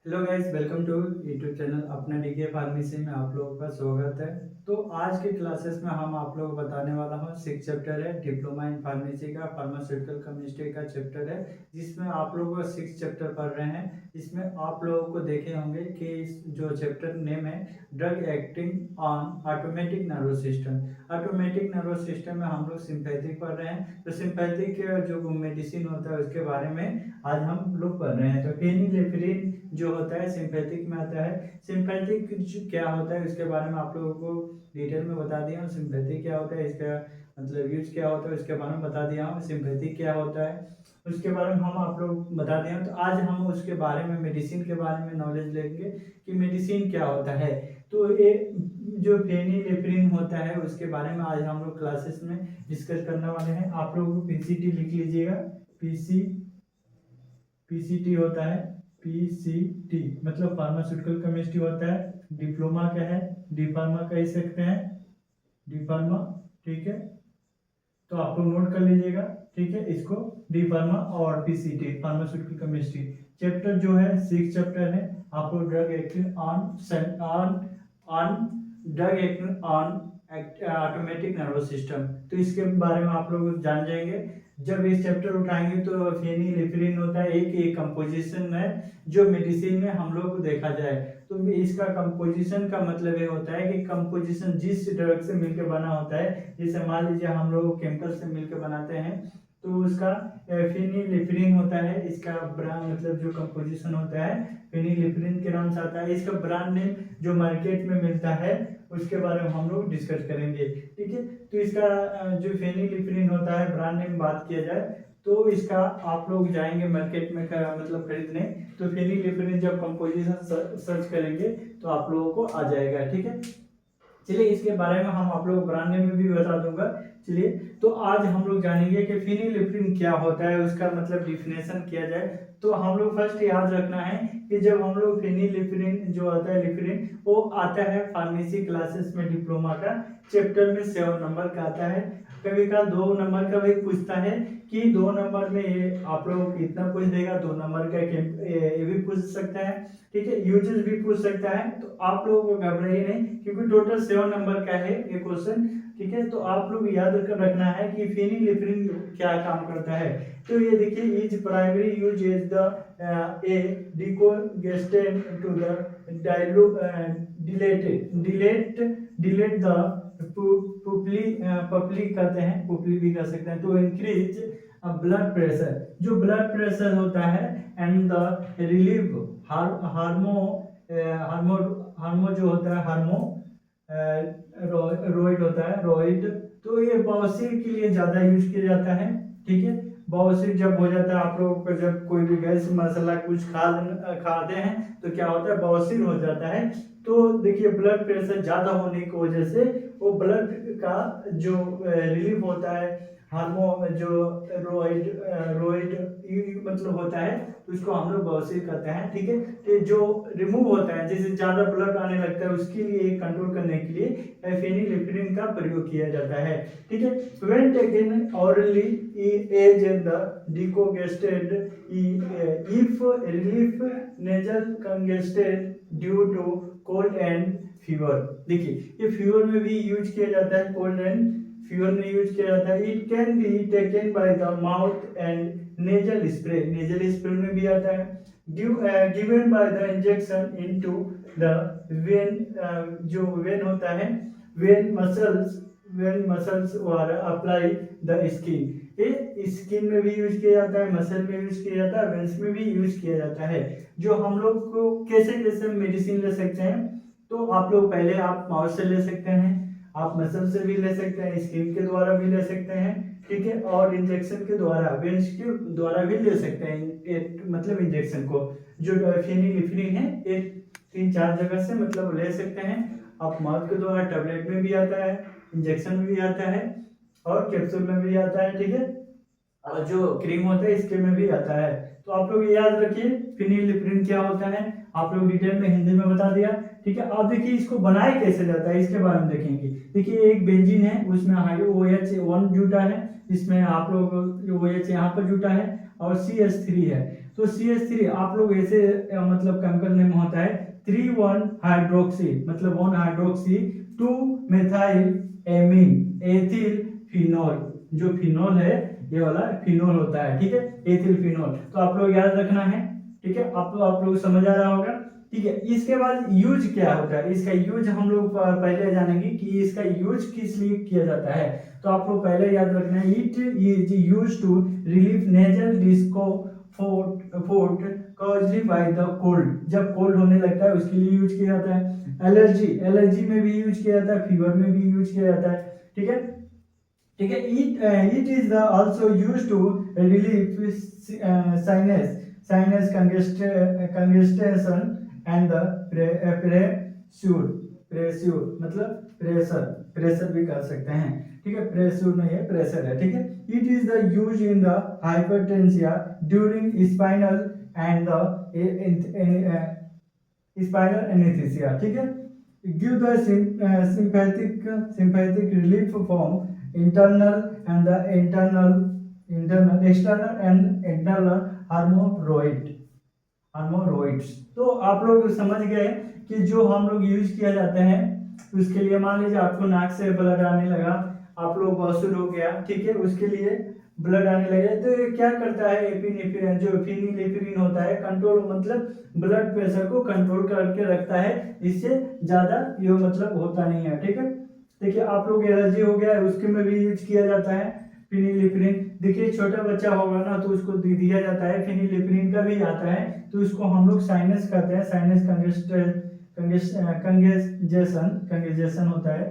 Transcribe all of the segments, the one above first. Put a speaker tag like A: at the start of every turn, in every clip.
A: Hello guys, welcome to YouTube channel अपना DK pharmacy में आप लोगों का स्वागत है। तो आज के क्लासेस में हम आप लोगों को बताने वाला हूँ 6 चैप्टर है डिप्लोमा इन फार्मेसी का, फार्मास्यूटिकल केमिस्ट्री का चैप्टर है, जिसमें आप लोगों को 6 चैप्टर पढ़ रहे हैं। इसमें आप लोगों को देखे होंगे कि इस जो चैप्टर नेम है drug acting on automatic nervous system. Automatic nervous system में हम लोग सिंपैथिक पढ़ रहे हैं। तो सिंपैथिक जो मेडिसिन होता है उसके बारे में आज हम लोग पढ़ रहे हैं। तो फेनिलेफ्रिन जो होता है सिंपैथिक में आता है। सिंपैथिक क्या होता है उसके बारे में आप लोगों को डिटेल में बता दिया हूँ। सिंपैथिक क्या होता है, इसका मतलब यूज क्या होता है उसके बारे में बता दिया हूँ। सिंपैथिक क्या होता है उसके बारे में हम आप लोग बता दिए हैं। तो आज हम उसके बारे में मेडिसिन के बारे में नॉलेज लेंगे कि मेडिसिन क्या होता है। तो ये जो फेनिलेफ्रिन होता है उसके बारे में आज हम लोग क्लासेस में डिस्कस करने वाले हैं। आप लोग पीसीटी लिख लीजिएगा। पीसीटी होता है, पीसीटी मतलब फार्मास्यूटिकल केमिस्ट्री होता है। डिप्लोमा क्या है, डी फार्मा कह सकते हैं, डी फार्मा। ठीक है, तो आप लोग नोट कर लीजिएगा। ठीक है, इसको डी फार्मा और पीसीटी फार्मास्यूटिकल केमिस्ट्री। चैप्टर जो है 6 चैप्टर है। आप लोग drug acting on drug acting on automatic nervous system, तो इसके बारे में आप लोग जान जाएंगे। जब इस चैप्टर उठाएंगे तो फेनिलेफ्रिन होता है एक कंपोजिशन है जो मेडिसिन में हम लोग को देखा जाए। तो इसका कंपोजिशन का मतलब ये होता है कि कंपोजिशन जिस ड्रग से मिलकर बना होता है, जैसे मान लीजिए हम लोग केमिकल से मिलकर बनाते हैं तो उसका फेनिलेफ्रिन होता है। इसका ब्रांड मतलब जो कंपोजिशन होता है फेनिलेफ्रिन के नाम से आता है। इसका ब्रांड नेम जो मार्केट में मिलता है उसके बारे में हम लोग डिस्कस करेंगे। ठीक है, तो इसका जो फेनिलेफ्रिन होता है ब्रांड नेम बात किया जाए तो इसका आप लोग जाएंगे मार्केट में मतलब खरीदने, तो फेनिलेफ्रिन जब कंपोजिशन सर्च करेंगे तो आप लोगों को आ जाएगा। ठीक है, चलिए इसके बारे में हम आप लोग ब्रांड नेम में भी बता दूंगा। चलिए, तो आज हम लोग जानेंगे कि फेनिलेफ्रिन क्या होता है, उसका मतलब डिफिनेशन किया जाए। तो हम लोग फर्स्ट याद रखना है कि जब हम लोग फेनिलेफ्रिन जो आता है लिफ्रिन वो आता है फार्मेसी क्लासेस में डिप्लोमा का चैप्टर में 7 नंबर का आता है। कभी का 2 नंबर का भी पूछता है कि 2 नंबर में ये आप लोगों को इतना पूछ देगा, 2 नंबर का ये भी पूछ सकता है। ठीक है, यूजेस भी पूछ सकता है। तो आप लोगों को घबराइए नहीं क्योंकि टोटल 7 नंबर का है ये क्वेश्चन। ठीक है, तो आप लोग याद रखना है कि फेनिलेफ्रिन क्या काम करता है। तो ये देखिए, is primary use is the a decongestant to the dilate the pupil कहते हैं, पुपली भी कह सकते हैं, तो इंक्रीज ब्लड प्रेशर। जो ब्लड प्रेशर होता है एंड द रिलीव हार्मो जो होता है हार्मो रोइड होता है रोइड। तो ये बवासीर के लिए ज्यादा यूज किया जाता है। ठीक है, बवासीर जब हो जाता है आप लोगों को, जब कोई भी गैस मसाला कुछ खाते हैं तो क्या होता है बवासीर हो जाता है। तो देखिए ब्लड प्रेशर ज्यादा होने की वजह से वो ब्लड का जो रिलीफ होता है हार्मो जो रोइड मतलब होता है तो उसको हम लोग बवासीर कहते हैं। ठीक है, तो जो रिमूव होता है जैसे ज्यादा ब्लड आने लगता है उसके लिए कंट्रोल करने के लिए फेनिलेफ्रिन का प्रयोग किया जाता है। ठीक है, when taken orally as the decongestant if relief nasal congested due to cold and fever. देखिए ये फीवर में भी यूज किया जाता है, कोल्ड एंड फीवर में यूज किया जाता है। It can be taken by the mouth and nasal spray में भी आता है। Given by the injection into the vein, जो वेन होता है वेन मसल्स और अप्लाई द स्किन। ये स्किन में भी यूज किया जाता है, मसल में यूज किया जाता है, वेन्स में भी यूज किया जाता है। जो हम लोग को कैसे कैसे मेडिसिन ले सकते हैं, तो आप लोग पहले आप माउथ से ले सकते हैं, आप मसल से भी ले सकते हैं, स्किन के द्वारा भी ले सकते हैं। ठीक है, और इंजेक्शन के द्वारा वेन्स के द्वारा भी ले सकते हैं, मतलब इंजेक्शन को जो फेनिलेफ्रिन है ये 3-4 जगह से मतलब ले सकते हैं। आप माउथ के द्वारा टेबलेट में भी आता है, इंजेक्शन में भी आता है और कैप्सूल में भी आता है। ठीक है, और जो क्रीम होता है इसके में भी आता है। तो आप लोग याद रखिए फेनिलेफ्रिन क्या होता है, आप लोग डिटेल में हिंदी में बता दिया। ठीक है, अब देखिए इसको बनाया कैसे जाता है इसके बारे में देखेंगे। देखिए एक बेंजीन है, उसमें OH1 जुटा है, इसमें आप लोग OH यहाँ पर जुटा है और CH3 है। तो CH3 आप लोग ऐसे मतलब केमिकल नेम होता है 3,1 हाइड्रोक्सी, मतलब 1 hydroxy 2 methyl amine ethyl phenol. जो फिनोल है ये वाला फिनोल होता है, ठीक है, एथिल फिनोल। तो आप लोग याद रखना है, ठीक है, आप लोग समझ आ रहा होगा, ठीक है। इसके बाद यूज क्या होता है, इसका यूज हम लोग पहले जानेंगे कि इसका यूज किस लिए किया जाता है। तो आप लोग पहले याद रखना है, it is use to relieve nasal discomfort caused by the cold. जब कोल्ड होने लगता है उसके लिए यूज किया जाता है। एलर्जी में भी यूज किया जाता है, फीवर में भी यूज किया जाता है, ठीक है, ठीक है। It is the also use to relieve sinus congestion and the pressure, मतलब प्रेशर भी कर सकते हैं, ठीक है, प्रेशर नहीं है, प्रेशर है, ठीक है। It is the use in the hypertension during spinal and the spinal anaesthesia, ठीक है। Give the sympathetic relief from internal and the external and internal haemorrhoids. तो आप लोग समझ गए कि जो हम लोग यूज किया जाता है उसके लिए, मान लीजिए आपको नाक से ब्लड आने लगा, आप लोग बवासीर हो गया, ठीक है, उसके लिए ब्लड आने लगे, तो ये क्या करता है, एपिनेफ्रिन जो फिनिलेफ्रिन होता है, कंट्रोल मतलब ब्लड प्रेशर को कंट्रोल करके रखता है, इससे ज्यादा ये मतलब होता नहीं है, ठीक है। देखिए आप लोग एलर्जी हो गया है उसके में भी यूज किया जाता है फिनिलेफ्रिन। देखिए छोटा बच्चा होगा ना तो उसको दिया जाता है, फिनिलेफ्रिन का भी आता है, तो इसको हम लोग साइनस कहते हैं, साइनस कंजेशन होता है,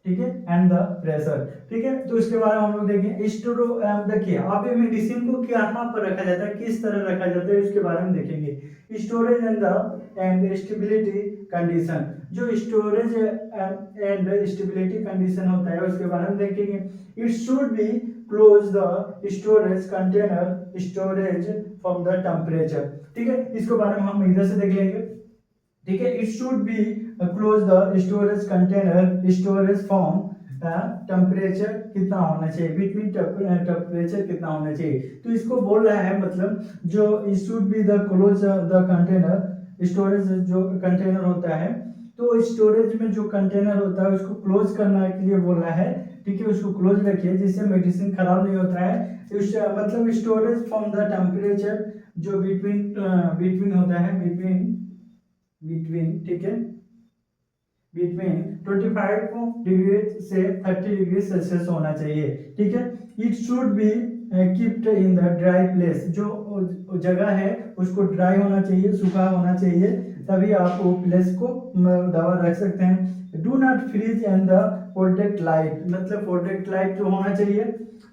A: ठीक है, एंड द प्रेशर, ठीक है। तो इसके बारे में हम लोग देखें स्टोरो। देखिए आप मेडिसिन को कहाँ पर रखा जाता है, किस तरह रखा जाता है, उसके बारे में देखेंगे। स्टोरेज एंड स्टेबिलिटी कंडीशन, जो स्टोरेज एंड स्टेबिलिटी कंडीशन होता है उसके बारे में देखेंगे। It should be close the storage container storage from the temperature, ठीक है, इसके बारे में हम इधर से देख लेंगे, ठीक है। It should be close the storage container storage from temperature कितना होना चाहिए, बिटवीन टेम्परेचर कितना होना चाहिए। तो इसको बोल रहा है मतलब जो it should be the close the container storage, जो कंटेनर होता है, तो स्टोरेज में जो कंटेनर होता है उसको क्लोज करने के लिए बोल रहा है, ठीक है, उसको क्लोज रखिए जिससे मेडिसिन खराब नहीं होता है। मतलब स्टोरेज फ्रॉम द टेम्परेचर जो बिटवीन होता है, बिटवीन, ठीक है, बिटवीन 25 डिग्री से 30 डिग्री सेल्सियस होना चाहिए, ठीक है। It should be keeped in the dry place, जो जगह है उसको ड्राई होना चाहिए, सूखा होना चाहिए, तभी आप वो प्लेस को दवा रख सकते हैं। Do not freeze and the protect light, मतलब प्रोटेक्ट लाइट जो होना चाहिए,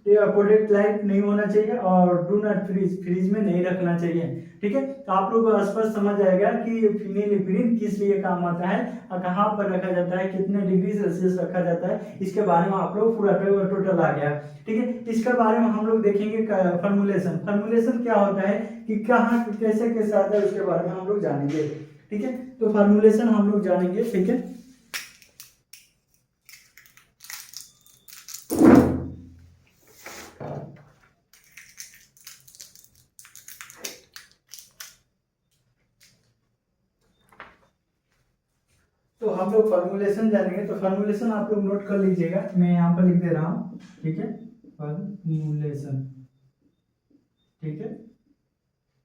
A: प्रोटेक्ट लाइट नहीं होना चाहिए, और डू नॉट फ्रीज में नहीं रखना चाहिए, ठीक है। तो आप लोग को स्पष्ट समझ आएगा कि फिनिलेफ्रिन किस लिए काम आता है और कहाँ पर रखा जाता है, कितने डिग्री सेल्सियस रखा जाता है, इसके बारे में आप लोग पूरा टोटल आ गया, ठीक है। इसके बारे में हम लोग देखेंगे फॉर्मुलेशन क्या होता है, कि कहाँ कैसे आता है, उसके बारे में हम लोग जानेंगे, ठीक है। तो फॉर्मुलेशन हम लोग जानेंगे, ठीक है। तो हम लोग फॉर्मुलेशन जानेंगे, तो फॉर्मुलेशन आप लोग नोट कर लीजिएगा, मैं यहाँ पर लिख दे रहा हूँ, ठीक है, फॉर्मुलेशन, ठीक है।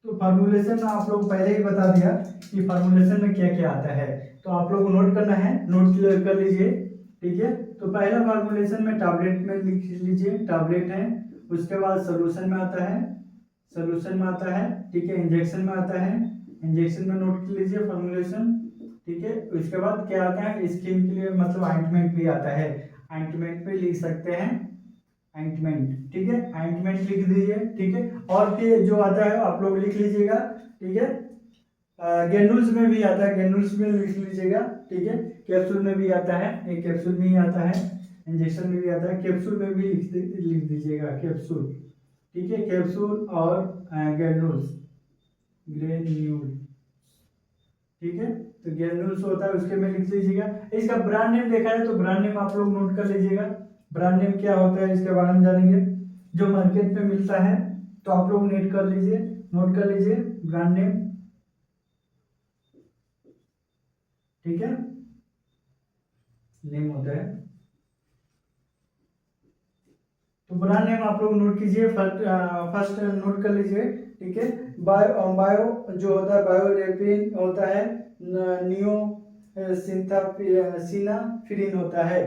A: तो फॉर्मुलेशन आप लोग पहले ही बता दिया कि फॉर्मुलेशन में क्या क्या आता है, तो आप लोग को नोट करना है, नोट कर लीजिए, ठीक है। तो पहला फॉर्मुलेशन में टैबलेट में लिख लीजिए, टैबलेट है, उसके बाद सोल्यूशन में आता है, ठीक है, इंजेक्शन में आता है, इंजेक्शन में नोट कर लीजिए फॉर्मुलेशन, ठीक है। उसके बाद क्या आता है, स्किन के लिए मतलब ऑइंटमेंट भी आता है, ऑइंटमेंट पे लिख सकते हैं, ऑइंटमेंट, ठीक है, ऑइंटमेंट लिख दीजिए, ठीक है। और फिर जो आता है आप लोग लिख लीजिएगा, ठीक है। ग्रेनुल्स में भी आता है, ग्रेनुल्स में लिख लीजिएगा, ठीक है। कैप्सूल में भी आता है, एक कैप्सूल में ही आता है, इंजेक्शन में भी आता है, कैप्सूल में भी लिख दीजिएगा, कैप्सूल, ठीक है, कैप्सूल और ग्रेनुल्स, ठीक है। तो ग्रेनुल्स होता है उसके में लिख लीजिएगा। इसका ब्रांड नेम देखा है तो ब्रांड नेम आप लोग नोट कर लीजिएगा, ब्रांड नेम क्या होता है इसके बारे में जानेंगे। जो मार्केट में मिलता है तो आप लोग नोट कर लीजिए ब्रांड नेम, ठीक है, नेम होता है। तो ब्रांड नेम आप लोग नोट कीजिए, फर्स्ट नोट कर लीजिए, ठीक है। बायो जो होता है बायोरेफिन होता है, नियो सिनाफिरिन होता है।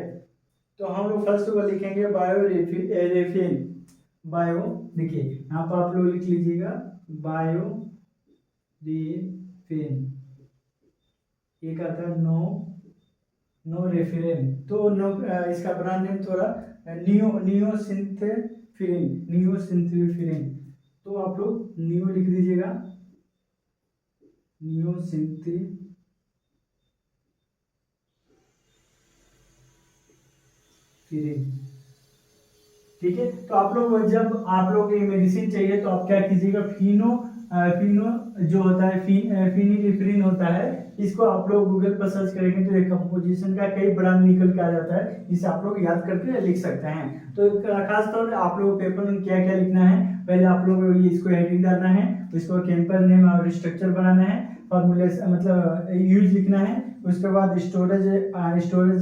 A: तो हम लोग फर्स्ट को लिखेंगे बायोरेफिन, बायो, देखिए यहाँ पर आप लोग लिख लीजिएगा बायोरेफिन, एक आता है नो रेफिरेन, तो इसका ब्रांड नेम थोड़ा नियोसिंथेफिरिन, तो आप लोग नियो लिख दीजिएगा, नियोसिंथेफिरिन, ठीक है। तो आप लोग जब आप लोग ये मेडिसिन चाहिए तो आप क्या कीजिएगा, फिनो जो होता है फिनिलिफ्रिन होता है, इसको आप लोग गूगल पर सर्च करेंगे तो एक कंपोजिशन का कई ब्रांड निकल के आ जाता है, जिसे आप लोग याद करके लिख सकते हैं। तो खास तौर पे आप लोग पेपर में क्या क्या लिखना है, पहले आप लोग इसको हेडिंग डालना है, उसको केमिकल नेम और स्ट्रक्चर बनाना है, फॉर्मूलेशन मतलब यूज लिखना है, उसके बाद स्टोरेज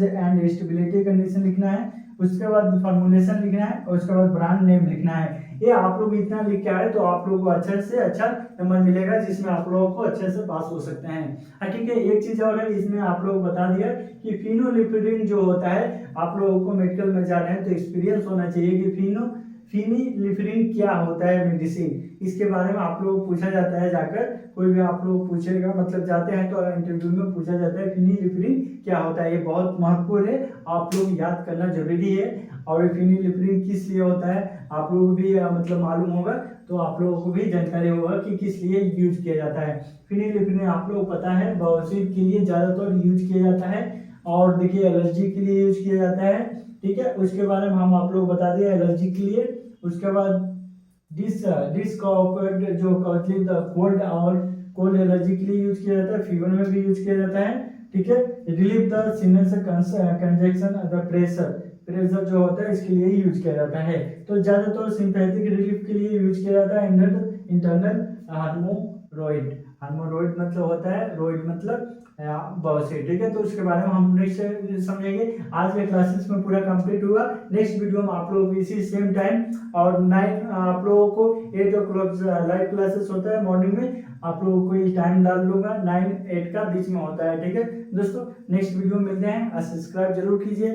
A: एंड स्टेबिलिटी कंडीशन लिखना है, उसके बाद फॉर्मूलेशन लिखना है, और उसके बाद ब्रांड नेम लिखना है। ये आप लोग इतना लिख के आए तो आप लोगों को अच्छे से अच्छा नंबर मिलेगा, जिसमें आप लोगों को अच्छे से पास हो सकते हैं। ठीक है, एक चीज और है, इसमें आप लोग बता दिया कि फिनोलिपिडिन जो होता है, आप लोगों को मेडिकल में जा रहे हैं तो एक्सपीरियंस होना चाहिए कि फिनिलिफ्रिन क्या होता है मेडिसिन, इसके बारे में आप लोग पूछा जाता है जाकर, कोई भी आप लोग पूछेगा, मतलब जाते हैं तो इंटरव्यू में पूछा जाता है फिनिलिफ्रिन क्या होता है, ये बहुत महत्वपूर्ण है, आप लोग याद करना जरूरी है। और फिनिलिफ्रिन किस लिए होता है आप लोग भी मतलब मालूम होगा, तो आप लोगों को भी जानकारी होगा कि किस लिए यूज किया जाता है। फिनिलिफ्रिन आप लोग पता है बवासीर के लिए ज्यादातर यूज किया जाता है, और देखिए एलर्जी के लिए यूज किया जाता है, ठीक है, उसके बारे में हम आप लोग बता दिए एलर्जी के लिए। उसके बाद डिस्कम्फर्ट जो कोल्ड और कोल्ड एलर्जी के लिए यूज किया जाता है, फीवर में भी यूज किया जाता है, ठीक है। Relieve the सिनस conjunction the pressure जो होता है इसके लिए यूज किया जाता है। तो ज्यादातर सिंपैथिक रिलीफ के लिए यूज किया जाता है इंटरनल हार्मोरॉइड मतलब होता है, रोइड मतलब बवासीर, ठीक है। तो उसके बारे में हम नेक्स्ट समझेंगे। आज के क्लासेस में पूरा कंप्लीट हुआ, नेक्स्ट वीडियो में आप लोग इसी सेम टाइम और 9 आप लोगों को 8 o'clock लाइव क्लासेस होता है मॉर्निंग में, आप लोगों को ये टाइम डाल दूंगा, 9-8 का बीच में होता है, ठीक है दोस्तों। नेक्स्ट वीडियो में मिलते हैं, सब्सक्राइब जरूर कीजिए।